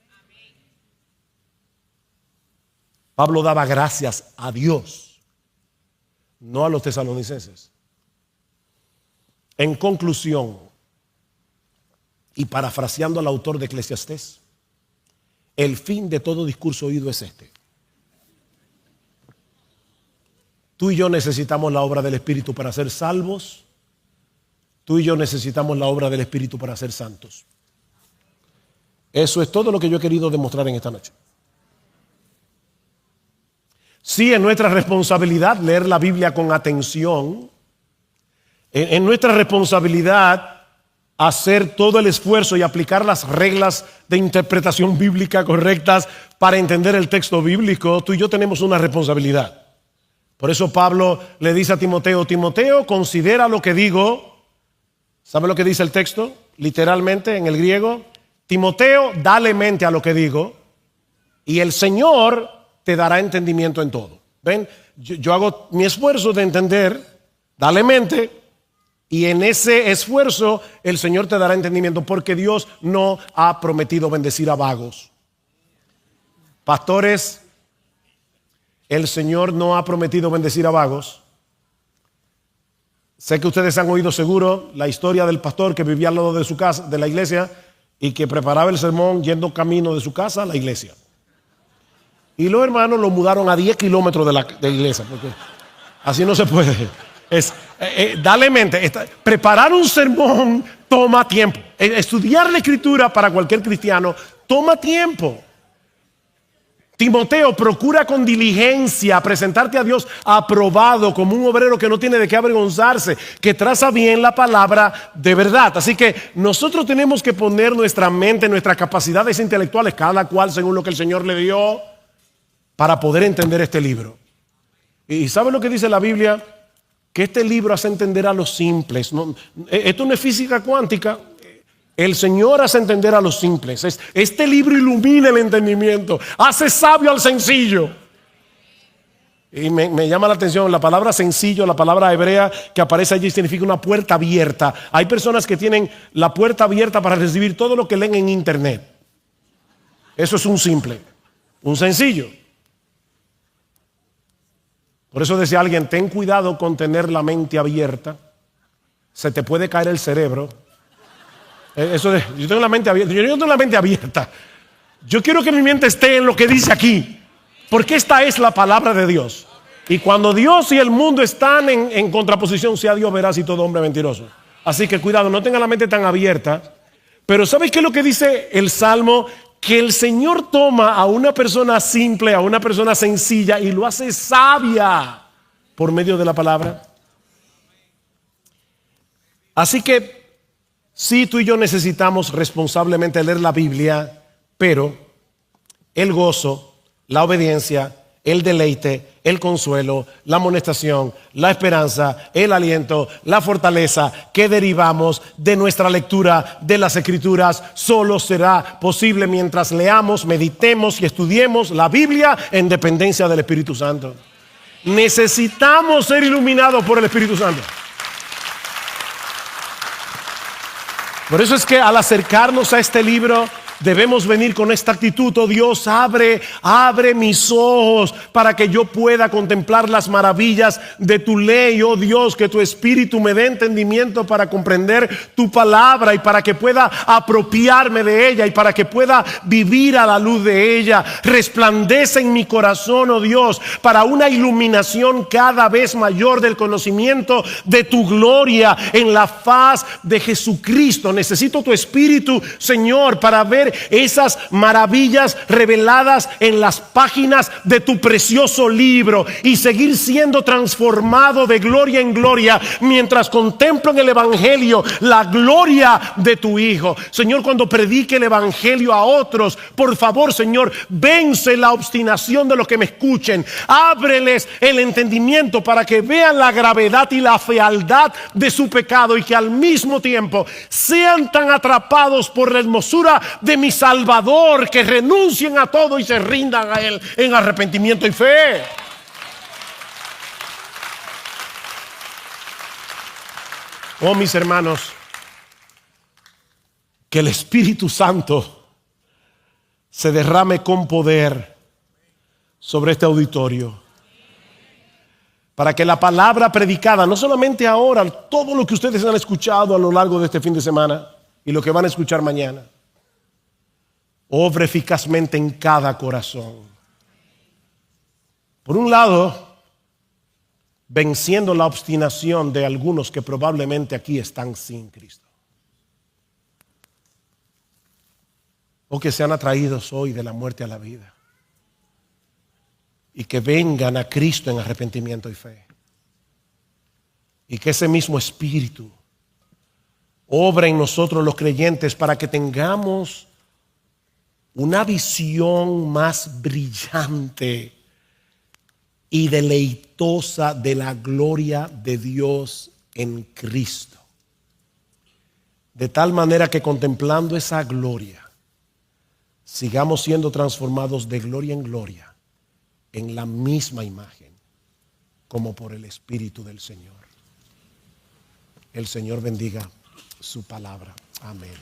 Pablo daba gracias a Dios, no a los tesalonicenses. En conclusión, y parafraseando al autor de Eclesiastés, el fin de todo discurso oído es este: tú y yo necesitamos la obra del Espíritu para ser salvos. Tú y yo necesitamos la obra del Espíritu para ser santos. Eso es todo lo que yo he querido demostrar en esta noche. Sí, es nuestra responsabilidad leer la Biblia con atención. Es nuestra responsabilidad hacer todo el esfuerzo y aplicar las reglas de interpretación bíblica correctas para entender el texto bíblico. Tú y yo tenemos una responsabilidad. Por eso Pablo le dice a Timoteo: Timoteo, considera lo que digo. ¿Sabe lo que dice el texto? Literalmente en el griego: Timoteo, dale mente a lo que digo, y el Señor te dará entendimiento en todo. ¿Ven? Yo hago mi esfuerzo de entender, dale mente, y en ese esfuerzo el Señor te dará entendimiento, porque Dios no ha prometido bendecir a vagos. Pastores, el Señor no ha prometido bendecir a vagos. Sé que ustedes han oído seguro la historia del pastor que vivía al lado de su casa, de la iglesia, y que preparaba el sermón yendo camino de su casa a la iglesia. Y los hermanos lo mudaron a 10 kilómetros de la iglesia, porque así no se puede. Dale mente, preparar un sermón toma tiempo. Estudiar la Escritura para cualquier cristiano toma tiempo. Timoteo, procura con diligencia presentarte a Dios aprobado, como un obrero que no tiene de qué avergonzarse, que traza bien la palabra de verdad. Así que nosotros tenemos que poner nuestra mente, nuestras capacidades intelectuales, cada cual según lo que el Señor le dio, para poder entender este libro. ¿Y sabe lo que dice la Biblia? Que este libro hace entender a los simples. Esto no es física cuántica. El Señor hace entender a los simples. Este libro ilumina el entendimiento, hace sabio al sencillo. Y me llama la atención la palabra sencillo, la palabra hebrea que aparece allí significa una puerta abierta. Hay personas que tienen la puerta abierta para recibir todo lo que leen en internet. Eso es un simple, un sencillo. Por eso decía alguien: ten cuidado con tener la mente abierta, se te puede caer el cerebro. Yo tengo la mente abierta. Yo no tengo la mente abierta. Yo quiero que mi mente esté en lo que dice aquí, porque esta es la palabra de Dios. Y cuando Dios y el mundo están en contraposición, sea Dios veraz y todo hombre mentiroso. Así que cuidado, no tenga la mente tan abierta. Pero ¿sabes qué es lo que dice el Salmo? Que el Señor toma a una persona simple, a una persona sencilla, y lo hace sabia por medio de la palabra. Así que sí, tú y yo necesitamos responsablemente leer la Biblia, pero el gozo, la obediencia, el deleite, el consuelo, la amonestación, la esperanza, el aliento, la fortaleza que derivamos de nuestra lectura de las Escrituras solo será posible mientras leamos, meditemos y estudiemos la Biblia en dependencia del Espíritu Santo. Necesitamos ser iluminados por el Espíritu Santo. Por eso es que al acercarnos a este libro debemos venir con esta actitud: oh Dios, abre mis ojos para que yo pueda contemplar las maravillas de tu ley. Oh Dios, que tu Espíritu me dé entendimiento para comprender tu palabra y para que pueda apropiarme de ella y para que pueda vivir a la luz de ella. Resplandece en mi corazón, oh Dios, para una iluminación cada vez mayor del conocimiento de tu gloria en la faz de Jesucristo. Necesito tu Espíritu, Señor, para ver esas maravillas reveladas en las páginas de tu precioso libro y seguir siendo transformado de gloria en gloria mientras contemplo en el Evangelio la gloria de tu Hijo. Señor, cuando predique el Evangelio a otros, por favor, Señor, vence la obstinación de los que me escuchen. Ábreles el entendimiento para que vean la gravedad y la fealdad de su pecado y que al mismo tiempo sean tan atrapados por la hermosura de mi Salvador que renuncien a todo y se rindan a Él en arrepentimiento y fe. Oh, mis hermanos, que el Espíritu Santo se derrame con poder sobre este auditorio. Para que la palabra predicada, no solamente ahora, todo lo que ustedes han escuchado a lo largo de este fin de semana y lo que van a escuchar mañana, obre eficazmente en cada corazón. Por un lado, venciendo la obstinación de algunos que probablemente aquí están sin Cristo, o que sean atraídos hoy de la muerte a la vida, y que vengan a Cristo en arrepentimiento y fe, y que ese mismo Espíritu obra en nosotros los creyentes para que tengamos una visión más brillante y deleitosa de la gloria de Dios en Cristo, de tal manera que contemplando esa gloria sigamos siendo transformados de gloria en gloria en la misma imagen, como por el Espíritu del Señor. El Señor bendiga su palabra. Amén.